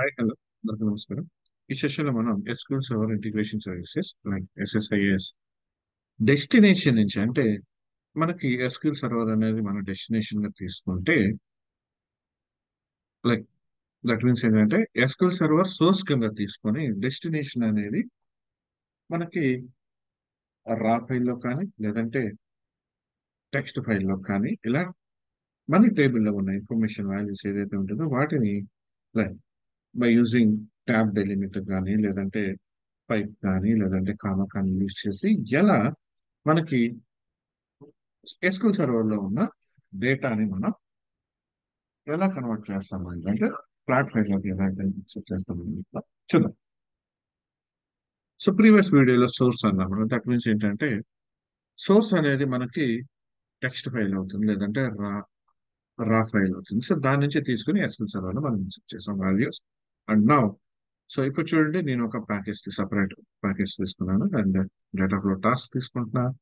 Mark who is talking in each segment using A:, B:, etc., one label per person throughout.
A: Hi hello అందరికీ నమస్కారం. ఈ సెషన్లో మనం SQL server integration services like SSIS destination నుంచి అంటే మనకి ఎస్క్యూఎల్ సర్వర్ అనేది మన డెస్టినేషన్ గా తీసుకుంటే లైక్ దట్ మీన్స్ ఏంటంటే ఎస్క్యూఎల్ సర్వర్ సోర్స్ కింద తీసుకొని డెస్టినేషన్ అనేది మనకి రా ఫైల్లో కానీ లేదంటే టెక్స్ట్ ఫైల్లో కానీ ఇలా మన టేబుల్లో ఉన్న ఇన్ఫర్మేషన్ వాల్యూస్ ఏదైతే ఉంటుందో వాటిని బై యూజింగ్ ట్యాబ్ డెలిమిటర్ కానీ లేదంటే పైప్ కానీ లేదంటే కామా కానీ యూజ్ చేసి ఎలా మనకి ఎస్క్యూఎల్ సర్వర్ లో ఉన్న డేటాని మనం ఎలా కన్వర్ట్ చేస్తాము అంటే ఫ్లాట్ ఫైల్ లోకి ఎలా కన్వర్ట్ చేస్తాము చూద్దాం. సో ప్రీవియస్ వీడియోలో సోర్స్ అన్నాము. దట్ మీన్స్ ఏంటంటే సోర్స్ అనేది మనకి టెక్స్ట్ ఫైల్ అవుతుంది లేదంటే రా ఫైల్ అవుతుంది. సో దాని నుంచి తీసుకుని ఎస్క్యూఎల్ సర్వర్ లో మనం ఇన్సర్ట్ చేసాం వాల్యూస్. అండ్ నౌ సో ఇప్పుడు చూడండి, నేను ఒక ప్యాకేజ్ సపరేట్ ప్యాకేజ్ తీసుకున్నాను అండ్ డేటా ఫ్లో టాస్క్ తీసుకుంటున్నాను.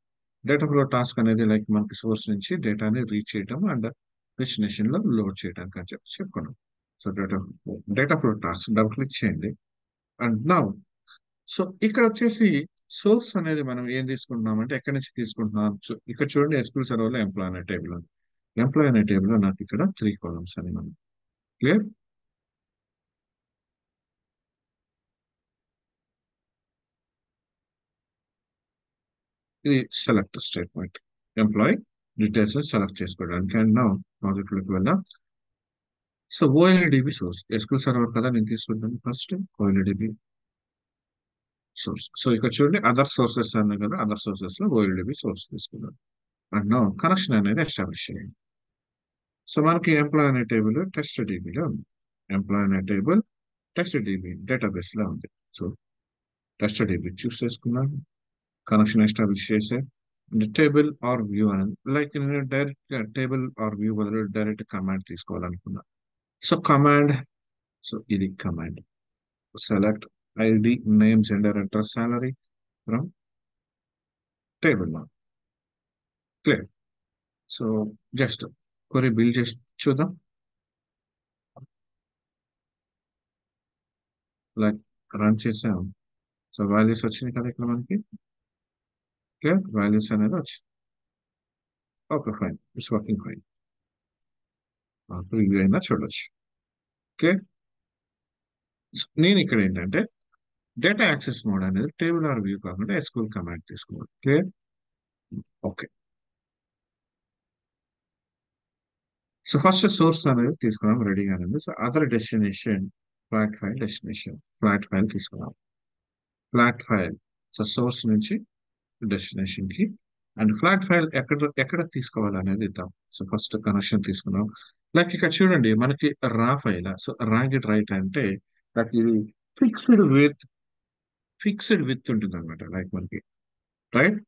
A: డేటా ఫ్లో టాస్క్ అనేది లైక్ మనకి సోర్స్ నుంచి డేటాని రీచ్ చేయడం అండ్ డెస్టినేషన్ లో లోడ్ చేయడానికి అని చెప్పి చెప్పుకున్నాం. So data flow task double click చేయండి. అండ్ నౌ సో ఇక్కడ వచ్చేసి సోర్స్ అనేది మనం ఏం తీసుకుంటున్నాం అంటే ఎక్కడి నుంచి తీసుకుంటున్నాం. సో ఇక్కడ చూడండి, ఎస్క్యూఎల్ సర్వర్ లో ఎంప్లాయ్ అనే టేబుల్ ఉంది. ఎంప్లాయ్ అనే టేబుల్ లో నాకు ఇక్కడ 3 కాలమ్స్ అని మనం క్లియర్. ఇది select statement. Employee details select చేసుకోవడానికి. అండ్ నౌ ప్రాజెక్ట్ లోకి వెళ్దాం. So OLDB source SQL server కదా నేను తీసుకుంటాను. First OLDB source. సో ఇక్కడ చూడండి, అదర్ సోర్సెస్ అన్నాయి కదా, అదర్ సోర్సెస్ లో ఓఎల్డిబి సోర్స్ తీసుకున్నాను. అండ్ నౌ కనెక్షన్ అనేది ఎస్టాబ్లిష్ చేయండి. సో మనకి ఎంప్లాయ్ అనే టేబుల్ టెస్ట్ డిబిలో ఉంది. ఎంప్లాయ్ అనే టేబుల్ టెస్ట్ డిబి డేటాబేస్ లో ఉంది. సో టెస్ట్ డిబి చూస్ చేసుకున్నాను. కనెక్షన్ ఎస్టాబ్లిష్ చేసే టేబుల్ ఆర్ వ్యూ అనేది లైక్ నేను డైరెక్ట్ టేబుల్ ఆర్ వ్యూ బదులు డైరెక్ట్ కమాండ్ తీసుకోవాలనుకున్నా. సో కమాండ్, సో ఇది command select ID name gender address salary from table one. Clear. So just query build చేసి చూద్దాం. Like run చేసాం. So values వచ్చినాయి కదా ఇక్కడ మనకి. క్లియర్, వాల్యూస్ అనేది వచ్చింది. Okay fine, it's working fine. Preview అయినా చూడొచ్చు. క్లియర్. నేను ఇక్కడ ఏంటంటే డేటా యాక్సెస్ మోడ్ అనేది టేబుల్ ఆర్ వ్యూ కాకుండా ఎస్క్యూఎల్ కమాండ్ తీసుకున్నాను. Clear. Okay. So first source అనేది తీసుకున్నాం రెడీగా ఉంది. So other destination flat file destination flat file తీసుకున్నాం. ఫ్లాట్ ఫైల్ సో సోర్స్ నుంచి డెస్టినేషన్ కి. అండ్ ఫ్లాట్ ఫైల్ ఎక్కడ ఎక్కడ తీసుకోవాలనేది ఇద్దాం. సో ఫస్ట్ కనెక్షన్ తీసుకున్నాం. లైక్ ఇక్కడ చూడండి, మనకి రా ఫైల్. సో రాగిడ్ రైట్ అంటే లైక్ ఇది ఫిక్స్డ్ విత్ ఫిక్స్డ్ విత్ ఉంటుంది అనమాట. లైక్ మనకి రైట్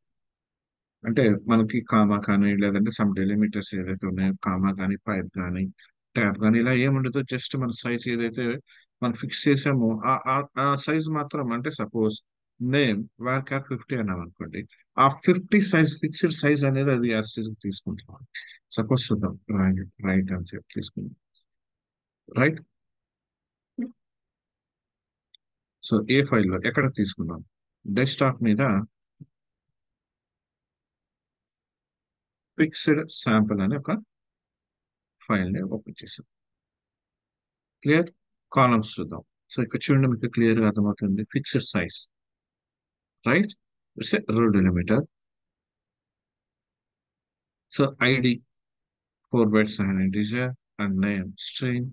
A: అంటే మనకి కామా కానీ లేదంటే సమ్ డెలిమిటర్స్ ఏదైతే ఉన్నాయో కామా కానీ పైప్ కానీ ట్యాబ్ కానీ ఇలా ఏముండదు. జస్ట్ మన సైజ్ ఏదైతే మనం ఫిక్స్ చేసామో ఆ సైజ్ మాత్రం, అంటే సపోజ్ నేమ్ వార్ క్యాప్ 50 అన్నాం అనుకోండి, ఆ 50 సైజ్ ఫిక్స్డ్ సైజ్ అనేది అది యాజ్ తీసుకుంటాం. సపోజ్ చూద్దాం, రైట్ అని చెప్పి తీసుకుందాం. రైట్. సో ఏ ఫైల్లో ఎక్కడ తీసుకున్నాం, డెస్క్టాప్ మీద ఫిక్స్డ్ శాంపుల్ అనే ఒక ఫైల్ ని ఓపెన్ చేసాం. క్లియర్. కాలమ్స్ చూద్దాం. సో ఇక్కడ చూడండి, మీకు క్లియర్ గా అర్థమవుతుంది. Fixed size right, it's a row delimiter. So ID 4 bytes and integer and name string,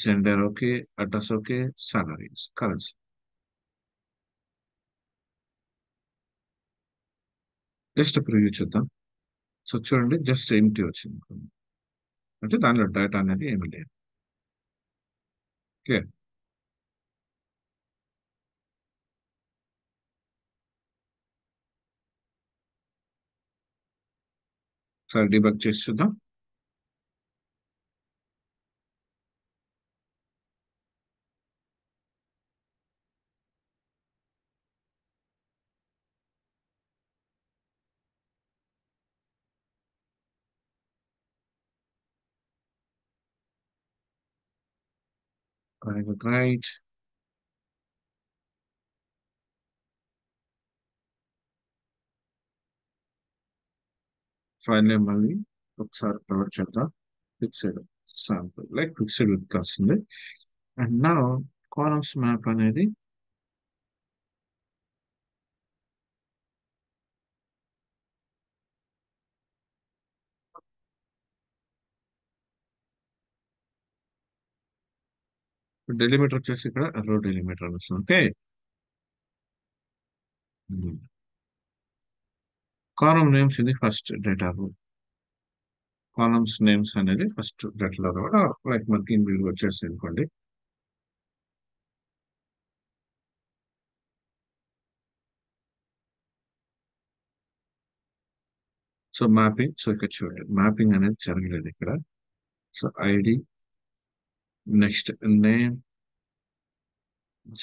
A: gender okay, address okay, salaries currency. Just preview చూద్దాం. సో చూడండి, జస్ట్ ఎంటీ వచ్చింది, అంటే దానిలో డేటా అనేది ఏమి లేదు. క్లియర్. సరే డిబగ్ చేసి చూద్దాం. private right. ఫైల్ నేమ్ మళ్ళీ ఒకసారి కవర్ చేద్దాం. Fixed sample like fixed with వస్తుంది. అండ్ నా కాలమ్స్ మ్యాప్ అనేది డెలిమిటర్ వచ్చేసి ఇక్కడ రో డెలిమిటర్ అని వస్తుంది. ఓకే. కాలమ్ నేమ్స్ ఇది ఫస్ట్ డేటా రో. కాలమ్స్ నేమ్స్ అనేది ఫస్ట్ డేటా రో లైక్ మనకి ఇన్బిల్డ్ వచ్చేసి అనుకోండి. సో మ్యాపింగ్, సో ఇక్కడ చూడండి మ్యాపింగ్ అనేది జరగలేదు ఇక్కడ. So ID, next name,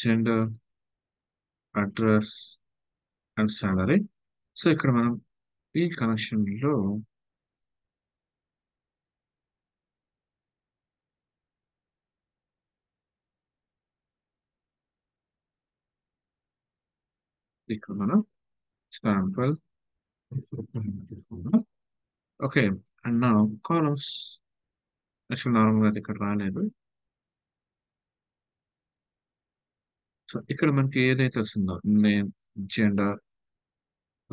A: gender, address and salary. So ఇక్కడ మనం ఈ కనెక్షన్ లో ఇక్కడ మనం శాంపుల్ తీసుకుందాం. ఓకే. అండ్ నా కాలమ్స్ యాక్చువల్ నార్మల్గా అయితే ఇక్కడ రాలేదు. సో ఇక్కడ మనకి ఏదైతే వస్తుందో నేమ్, జెండర్,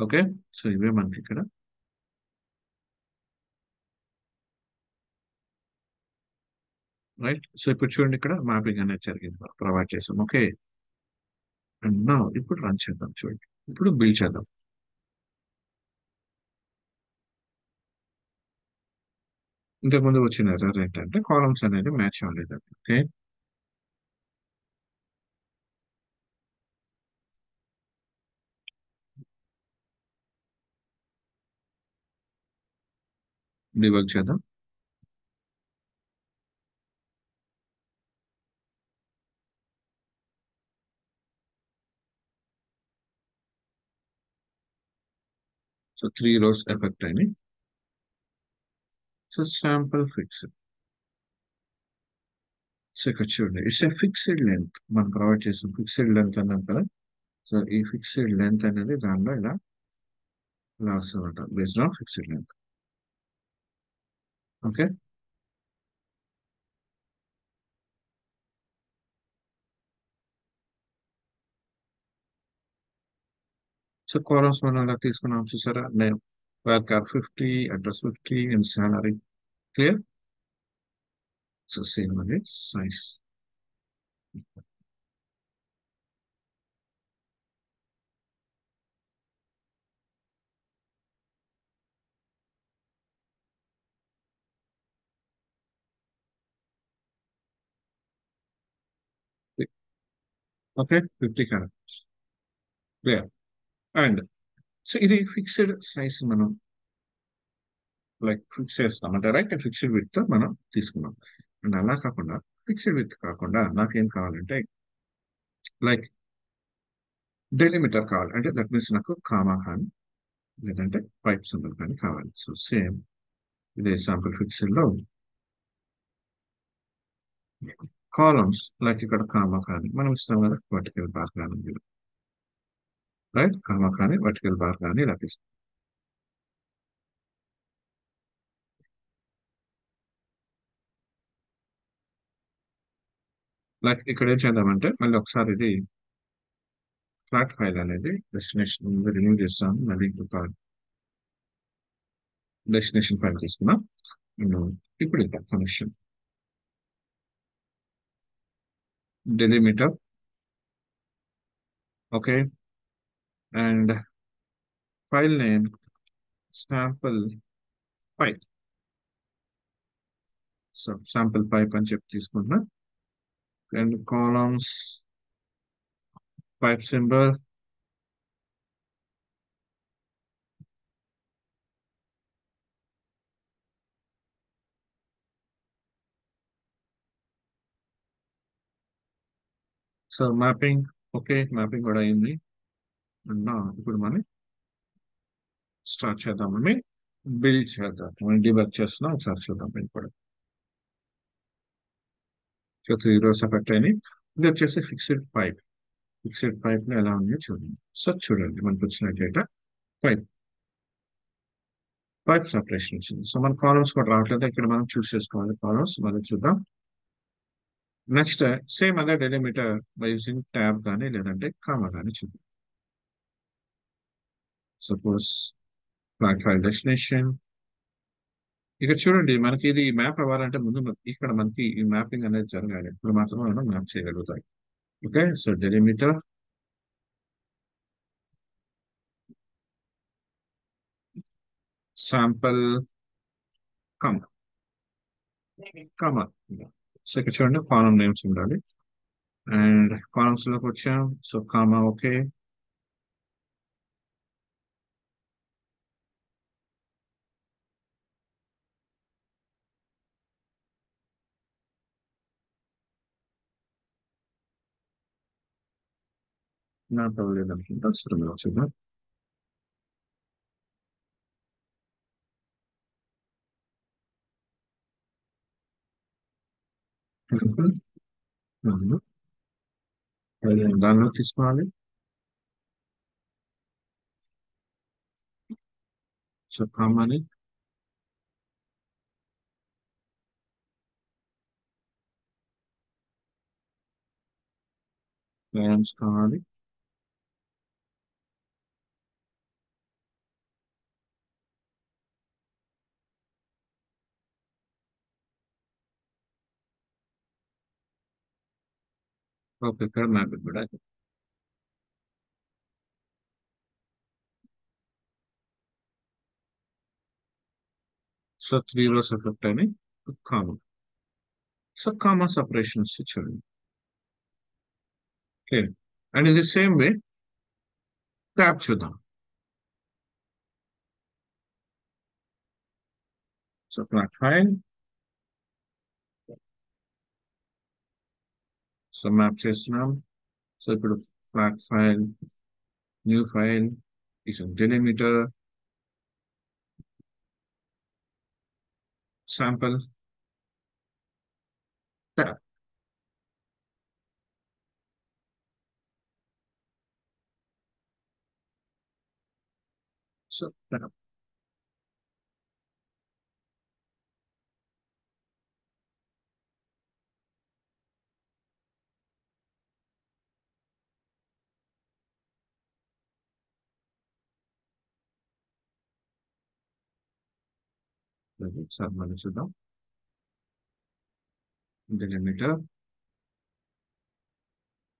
A: ఓకే. సో ఇవే మనకి ఇక్కడ రైట్. సో ఇప్పుడు చూడండి ఇక్కడ మ్యాపింగ్ అనేది జరిగింది, ప్రొవైడ్ చేసాం. ఓకే. అండ్ నా ఇప్పుడు రన్ చేద్దాం. చూడండి ఇప్పుడు బిల్డ్ చేద్దాం. ఇంతకుముందు వచ్చిన ఎర్రర్ ఏంటంటే కాలమ్స్ అనేది మ్యాచ్ అవ్వలేదు. ఓకే. డిబగ్ చేద్దాం. సో 3 rows ఎఫెక్ట్ అయినాయి. So sample fixed. సో ఇక్కడ చూడండి ఇట్స్ ఎ ఫిక్స్డ్ లెంత్ మనం ప్రొవైడ్ చేసాం. ఫిక్స్డ్ లెంత్ అన్నాం కదా. సో ఈ ఫిక్స్డ్ లెంత్ అనేది దానిలో ఇలా వస్తుందన్నమాట based on fixed length. Okay. So columns మనం ఇలా తీసుకున్నాం చూసారా. Name, varchar 50, address 50 and salary. Clear. So same అది size. Okay. 50 characters. Clear. And so ఇది ఫిక్స్డ్ సైజ్ మనం లైక్ ఫిక్స్ చేస్తాం అంటే రైట్. ఫిక్స్డ్ విత్ మనం తీసుకున్నాం. అండ్ అలా కాకుండా ఫిక్స్డ్ విత్ కాకుండా నాకేం కావాలంటే లైక్ డెలిమిటర్ కావాలి. అంటే దట్ మీన్స్ నాకు కామా కానీ లేదంటే పైప్ సింబల్ కానీ కావాలి. సో సేమ్ ఇదే ఎగ్జాంపుల్ ఫిక్స్డ్ లో కాలమ్స్ లైక్ ఇక్కడ కామా కానీ మనం ఇస్తాం కదా, వర్టికల్ బార్ కానీ రైట్. కామా కానీ వర్టికల్ బార్ కానీ ఇలా ఇస్తాం. లైక్ ఇక్కడ ఏం చేద్దామంటే మళ్ళీ ఒకసారి ఇది ఫ్లాట్ ఫైల్ అనేది డెస్టినేషన్ రిమూవ్ చేస్తాం. మళ్ళీ ఇంకొక డెస్టినేషన్ ఫైల్ తీసుకున్నాం. ఇప్పుడు ఇద్దాం connection delimiter. Okay. And file name sample pipe. So sample pipe అని చెప్పి తీసుకుంటున్నా. And columns pipe symbol. So mapping. Okay. Mapping కూడా అయింది. అండ్ ఇప్పుడు మనం స్టార్ట్ చేద్దామని బిల్డ్ చేద్దాం. మనం డిబగ్ చేస్తున్నాం. ఒకసారి చూద్దాం ఇప్పుడు. సో 3 rows ఎఫెక్ట్ అయినాయి. ఇది వచ్చేసి ఫిక్స్డ్ పైప్ లో ఎలా ఉన్నాయో చూడండి. సో చూడండి మనకు వచ్చిన డేటా పైప్ పైప్ సపరేషన్ వచ్చింది. సో మన కాలమ్స్ కూడా రావట్లేదు, ఇక్కడ మనం చూస్ చేసుకోవాలి కాలమ్స్. మనం చూద్దాం. నెక్స్ట్ సేమ్ అదే డెలిమిటర్ బై యూజింగ్ ట్యాబ్ కానీ లేదంటే కామా కానీ చూద్దాం. Suppose flat file destination. ఇక చూడండి మనకి ఇది మ్యాప్ అవ్వాలంటే ముందు ఇక్కడ మనకి ఈ మ్యాపింగ్ అనేది జరగాలి, ఇప్పుడు మాత్రమే మనం మ్యాప్ చేయగలుగుతాయి. Okay, so delimiter sample comma comma. So ఇక్కడ చూడండి కాలమ్ నేమ్స్ ఉండాలి అండ్ కాలమ్స్ లోకి వచ్చాం. So comma okay. మ్యాప్ అవ్వలేదు అనుకుంటా, సో చూద్దాం. దానిలో తీసుకోవాలి. సో కామాని నేమ్స్ కావాలి. ఓకే, ఇక్కడ మ్యాప్ కూడా. సో 3 rows ఎఫెక్ట్ అని కామా. సో కామా సపరేషన్స్ చూడండి. ఓకే, అండ్ ఇది సేమ్ వే ట్యాప్ చూద్దాం. So flat file. So map చేస్తున్నాం. సో ఇప్పుడు flat file new file is a delimiter sample tab. So tab. మళ్ళీ చూద్దాం. Delimiter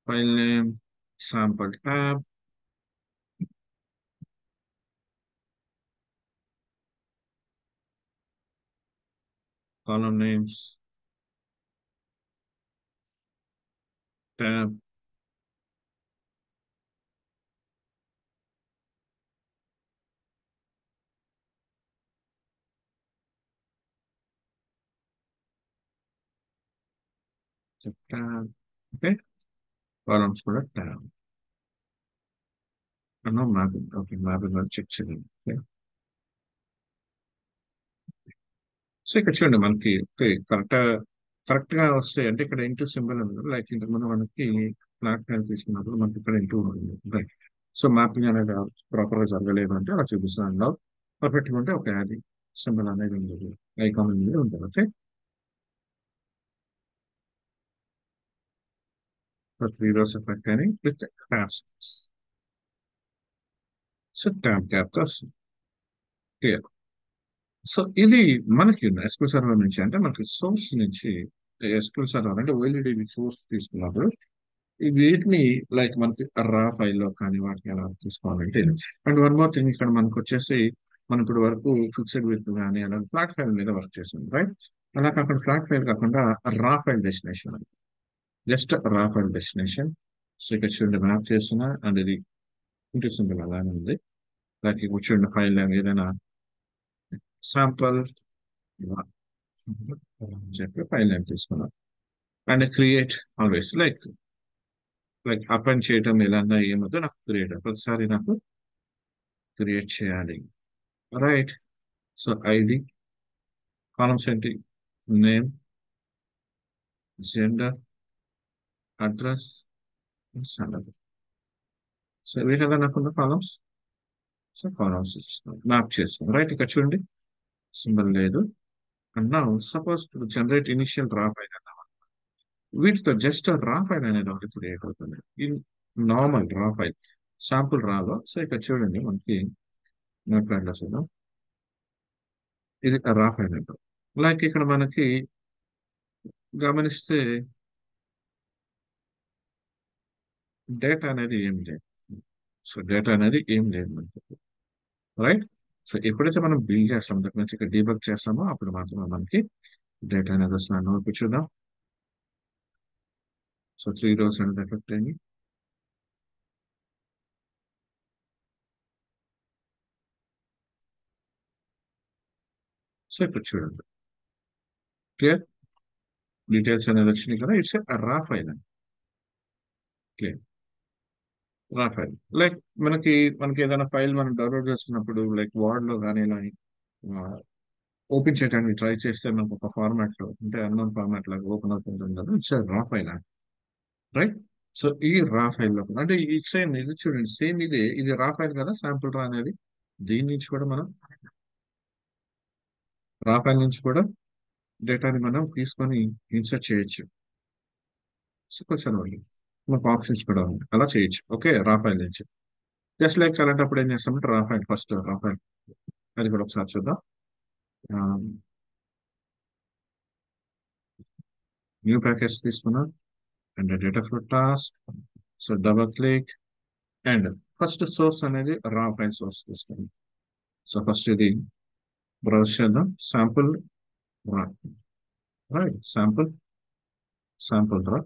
A: file name sample tab. Column names tab. So tab. Okay, columns కూడా tab. No mapping. Okay, mapping check చేయండి. Okay. So ఇక్కడ చూడండి మనకి correct గా వస్తాయి అంటే ఇక్కడ ఇంటూ సింబల్ ఉంది, లైక్ ఇంతకుముందు మనకి ఫ్లాట్ ఫైల్ తీసుకున్నప్పుడు మనకి ఇక్కడ ఇంటూ ఉంటుంది. రైట్. సో మ్యాపింగ్ అనేది ప్రాపర్ గా జరగలేదు అంటే అలా చూపిస్తున్నాను. పర్ఫెక్ట్ గా ఉంటే ఒక అది సింబల్ అనేది ఉండదు, ఐకాన్ అనేది ఉంటుంది. ఓకే, 3 rows ఎఫెక్ట్ అని with tabs. So tab cap clear. So ఇది మనకి ఎస్క్యూఎల్ సర్వర్ నుంచి అంటే మనకి సోర్స్ నుంచి ఎస్క్యూఎల్ సర్వర్ అంటే ఓఎల్ఈడి సోర్స్ తీసుకున్నప్పుడు ఈ వీటిని లైక్ మనకి రా ఫైల్లో కానీ వాటిని ఎలా తీసుకోవాలంటే. అండ్ వన్ మోర్ థింగ్, ఇక్కడ మనకు వచ్చేసి మనం ఇప్పుడు వరకు ఫిక్స్డ్ విత్ కానీ అలా ఫ్లాట్ ఫైల్ మీద వర్క్ చేస్తుంది, రైట్. అలా కాకుండా ఫ్లాట్ ఫైల్ కాకుండా రా ఫైల్ డెస్టినేషన్, జస్ట్ రా ఫైల్ డెస్టినేషన్. సో ఇక్కడ చూడండి మ్యాప్ చేస్తున్నా అండ్ ఇది ఇంటి సింబల్ అలానే ఉంది. లైక్ ఇక్కడ చూడండి ఫైల్ ఏదైనా శాంపుల్ చెప్పి ఫైల్ నేమ్ తీసుకున్నాం and create always like append చేయటం ఎలా ఏమవుతుందో నాకు క్రియేట్ ప్రతిసారి నాకు క్రియేట్ చేయాలి, రైట్. సో ఐడి కాలమ్స్ ఏంటి, name gender, address, salary. So ఇవి కదా నాకున్న కాలమ్స్. సో కాలమ్స్ ఇస్తున్నాం, మ్యాప్ చేస్తున్నాం. రైట్, ఇక్కడ చూడండి, సింబల్ లేదు. అండ్ నా suppose generate initial draw file అన్నాం. వీటితో జస్ట్ డ్రా ఫైల్ అనేది ఒకటి క్రియేట్ అవుతుంది. In normal draw file, sample రాలో. సో ఇక్కడ చూడండి మనకి నోట్ ప్యాడ్ లో చూద్దాం. ఇది రా ఫైల్ అంటాం. లైక్ ఇక్కడ మనకి గమనిస్తే డేటా అనేది ఏం లేదు. సో డేటా అనేది ఏం లేదు మనకి. రైట్. సో ఎప్పుడైతే మనం బిల్డ్ చేస్తామో దాని నుంచి ఇక్కడ డీబగ్ చేస్తామో అప్పుడు మాత్రమే మనకి డేటా అనేది వస్తుంది. నోట్ చూద్దాం. సో 3 rows అనేది ఎఫెక్ట్ అయింది. సో ఇప్పుడు చూడండి, క్లియర్, డీటెయిల్స్ అనేది వచ్చినాయి కదా. ఇట్స్ రా ఫైల్ అండి. క్లియర్, రా ఫైల్. లైక్ మనకి మనకి ఏదైనా ఫైల్ మనం డౌన్లోడ్ చేసుకున్నప్పుడు లైక్ వర్డ్ లో కానీ ఇలా ఓపెన్ చేయడానికి ట్రై చేస్తే మనకు ఒక ఫార్మాట్ లో అంటే అన్నోన్ ఫార్మాట్ లాగా ఓపెన్ అవుతుంటుంది కదా. ఇట్స్ రా ఫైల్ అండి. రైట్. సో ఈ రా ఫైల్ లో అంటే ఈ సేమ్ ఇది చూడండి, సేమ్ ఇదే, ఇది రా ఫైల్ కదా, శాంపుల్ రా అనేది. దీని నుంచి కూడా మనం రా ఫైల్ నుంచి కూడా డేటాని మనం తీసుకొని ఇన్సర్ట్ చేయొచ్చు. సపోజ్ అనమాట, మనకు ఆప్షన్స్ కూడా ఉంది, అలా చేయొచ్చు. ఓకే, రా ఫైల్ నుంచి జస్ట్ లైక్ అలాంటప్పుడు ఏం చేస్తామంటే రా ఫైల్, ఫస్ట్ రా ఫైల్ అది కూడా ఒకసారి చూద్దాం. న్యూ ప్యాకేజ్ తీసుకున్నాం and data flow task. So double click and first source అనేది రా ఫైల్ సోర్స్ తీసుకుందాం. సో ఫస్ట్ ఇది బ్రౌజ్ చేద్దాం. శాంపుల్ రా, రైట్, శాంపుల్ రా.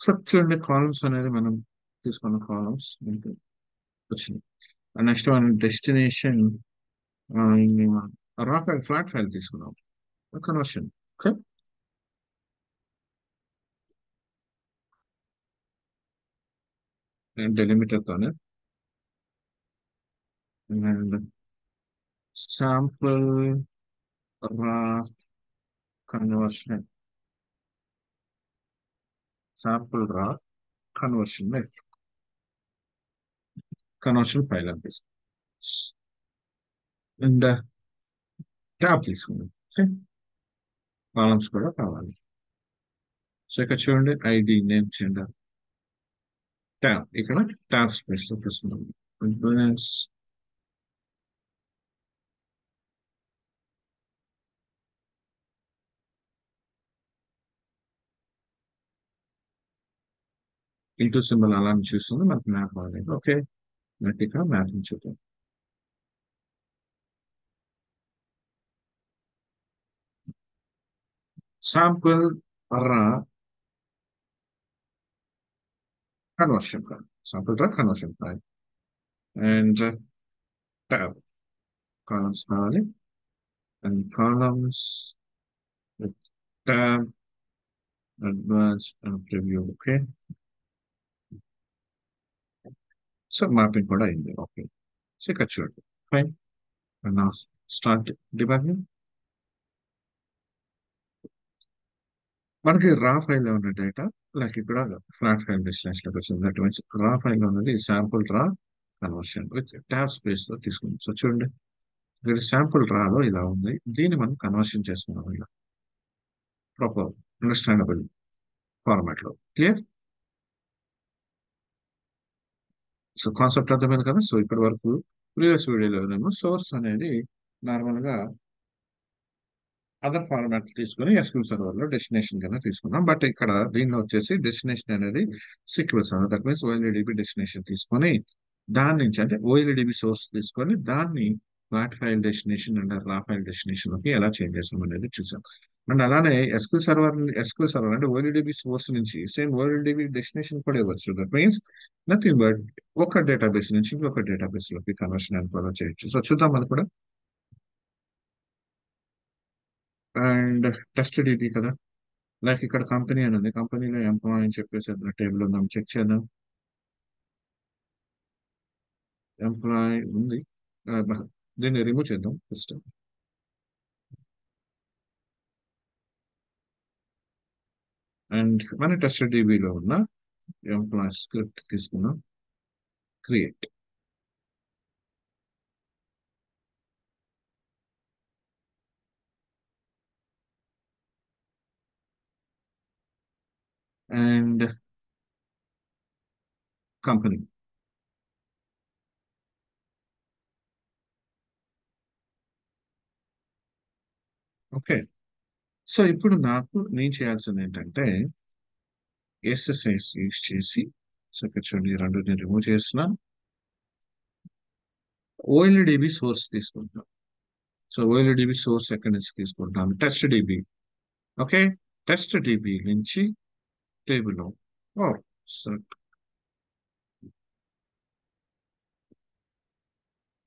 A: సో చూడండి, కాలమ్స్ అనేది మనం తీసుకున్న కాలమ్స్ వచ్చింది. నెక్స్ట్ మనం డెస్టినేషన్ రా ఫైల్, ఫ్లాట్ ఫైల్ తీసుకున్నాం, కన్వర్షన్. ఓకే, డెలిమిటర్ తోనే and sample raw conversion, sample raw conversion, conversion file అనిపిస్తుంది. అండ్ ట్యాబ్ తీసుకున్నాం. ఓకే, కాలమ్స్ కూడా కావాలి. సో ఇక్కడ చూడండి, ఐడి, నేమ్, జెండర్, ట్యాబ్. ఇక్కడ ట్యాబ్ స్పేస్ లో తీసుకున్నాం. కంపోనెంట్స్ ఇంటూ సింబల్ అలా చూస్తుంది, మనకు మ్యాప్ అవ్వలేదు. ఓకే, మనకి ఇక్కడ మ్యాప్ చూద్దాం. Sample raw conversion file, sample raw conversion file and tab, columns కావాలి and columns with tab, advance and preview. Okay, so mapping కూడా అయింది. ఓకే, సో ఇక్కడ చూడండి, ఫైన్. నా స్టార్ట్ డిబగింగ్. మనకి రా ఫైల్ లో ఉన్న డేటా లైక్ ఇక్కడ ఫ్లాట్ ఫైల్ డెస్టినేషన్ లోకి వచ్చింది. దట్ మీన్స్ రా ఫైల్ లో ఉన్నది sample raw conversion with tab space లో తీసుకుంది. సో చూడండి, ఇక్కడ శాంపుల్ రాలో ఇలా ఉంది, దీన్ని మనం కన్వర్షన్ చేసుకున్నాం ఇలా ప్రాపర్ అండర్స్టాండబుల్ ఫార్మాట్ లో. క్లియర్. సో కాన్సెప్ట్ అర్థమైంది కదా. సో ఇప్పటి వరకు ప్రీవియస్ వీడియోలో నేను సోర్స్ అనేది నార్మల్ గా అదర్ ఫార్మాట్ తీసుకొని ఎస్క్యూఎల్ సర్వర్ లో డెస్టినేషన్ కింద తీసుకున్నాం. బట్ ఇక్కడ దీనిలో వచ్చేసి డెస్టినేషన్ అనేది sequel server, that means OLEDB destination తీసుకొని దాని నుంచి అంటే ఓఎల్ఈడిబి సోర్స్ తీసుకొని దాన్ని flat file destination and raw file destination లోకి ఎలా చేంజ్ చేస్తాం అనేది చూసాం. అండ్ అలానే ఎస్క్యూఎల్ సర్వర్ అంటే ఓఎల్ఈడిబి సోర్స్ నుంచి సేమ్ ఓఎల్ఈడిబి డెస్టినేషన్ కూడా ఇవ్వచ్చు. దట్ మీన్స్ నథింగ్ బట్ ఒక డేటాబేస్ నుంచి ఇంకొక డేటాబేస్ లోకి కన్వర్షన్ అని కూడా చేయొచ్చు. సో చూద్దాం అది కూడా. అండ్ టెస్ట్ డిబి కదా, లైక్ ఇక్కడ కంపెనీ అని ఉంది, కంపెనీలో ఎంప్లాయ్ అని చెప్పేసి టేబుల్ ఉందాం, చెక్ చేద్దాం. ఎంప్లాయ్ ఉంది. దీన్ని రిమూవ్ చేద్దాం ఫస్ట్. అండ్ మన టెస్ట్ డీబీలో ఉన్న ఎంప్లాయ్ స్క్రిప్ట్ తీసుకున్నాం, create. And company. Okay. So ఇప్పుడు నేను చేయాల్సింది ఏంటంటే ఎస్ఎస్ఐస్ యూస్ చేసి, సో ఇక్కడ చూడండి ఈ రెండు నేను రిమూవ్ చేసిన ఓఎల్డిబి సోర్స్ తీసుకుంటున్నాం. సో ఓఎల్డిబి సోర్స్ ఎక్కడి నుంచి తీసుకుంటాం? Test DB. Okay. Test DB నుంచి table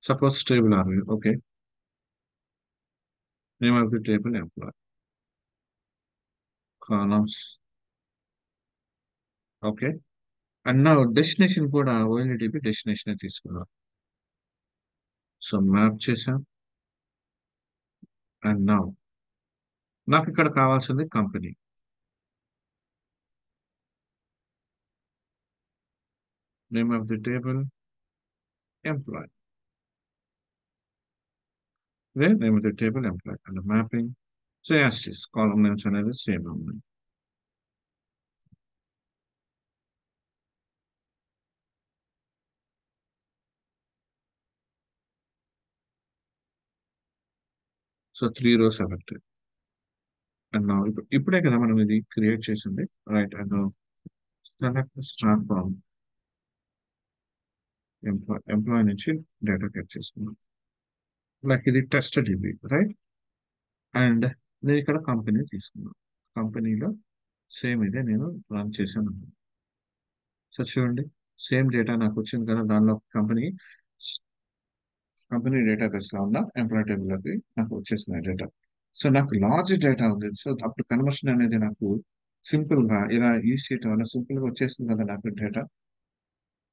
A: suppose table R. Okay. Name of the table employee, columns. Okay. And నా డెస్టినేషన్ కూడా ఓఎల్డిబి డెస్టినేషన్ తీసుకున్నాం. సో మ్యాప్ చేసాం. అండ్ నాకు ఇక్కడ కావాల్సింది company. Name of the table employee. Name of the table employee and mapping. So as it is column names అనేది same ఉన్నాయి. So 3 rows affected. And ఇప్పుడే కదా మనం ఇది క్రియేట్ చేసింది, right? And select star from employee నుంచి డేటా కట్ చేసుకున్నాం. Like ఇది టెస్ట్ డిబి, రైట్? అండ్ నేను ఇక్కడ కంపెనీ తీసుకున్నాను. కంపెనీలో సేమ్ ఇదే నేను రన్ చేశాను. సో చూడండి, సేమ్ డేటా నాకు వచ్చింది కదా, దానిలో కంపెనీ డేటాబేస్ లో ఉన్న ఎంప్లాయ్ టేబుల్ లోకి నాకు వచ్చేసిన డేటా. సో నాకు లార్జ్ డేటా ఉంది. సో అప్పుడు కన్వర్షన్ అనేది నాకు సింపుల్ గా ఇలా యూజ్ చేయటం వల్ల సింపుల్ గా వచ్చేస్తుంది కదా నాకు డేటా.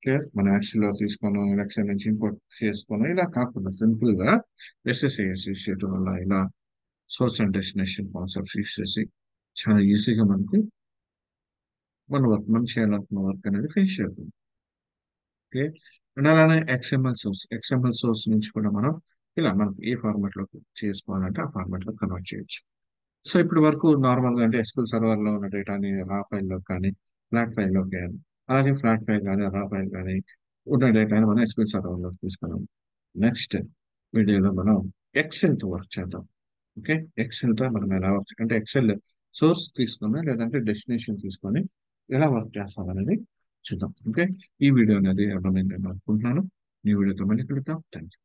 A: క్లియర్? మన యాక్సెల్ లో తీసుకోను, ఎక్సెల్ నుంచి ఇంపోర్ట్ చేసుకోను, ఇలా కాకుండా సింపుల్ గా ఎస్ఎస్ఏఎస్ యూజ్ చేయడం వల్ల ఇలా source and destination concepts use చేసి చాలా ఈజీగా మనకి మనం చేయాలనుకున్న వర్క్ అనేది ఫినిష్ అవుతుంది. ఓకే. అండ్ అలానే ఎక్స్ఎంఎల్ సోర్స్ నుంచి కూడా మనం ఇలా మనకి ఏ ఫార్మాట్ లో చేసుకోవాలంటే ఆ ఫార్మాట్ లో కన్వర్ట్ చేయొచ్చు. సో ఇప్పటి వరకు నార్మల్ గా అంటే ఎస్క్యూఎల్ సర్వర్ లో ఉన్న డేటాని రా ఫైల్లో కానీ ఫ్లాట్ ఫైల్లో కానీ, అలాగే ఫ్లాట్ ఫైల్ కానీ రా ఫైల్ కానీ ఉన్న డేటాని మనం ఎస్క్యూఎల్ సర్వర్ లో తీసుకున్నాం. నెక్స్ట్ వీడియోలో మనం ఎక్సెల్ తో వర్క్ చేద్దాం. ఓకే. ఎక్సెల్ తో మనం ఎలా వర్క్ అంటే ఎక్సెల్ సోర్స్ తీసుకొని లేదంటే డెస్టినేషన్ తీసుకొని ఎలా వర్క్ చేస్తాం అనేది చూద్దాం. ఓకే. ఈ వీడియో అనేది అర్థమైందని అనుకుంటున్నాను. ఈ వీడియోతో మళ్ళీ కలుద్దాం. Thank you.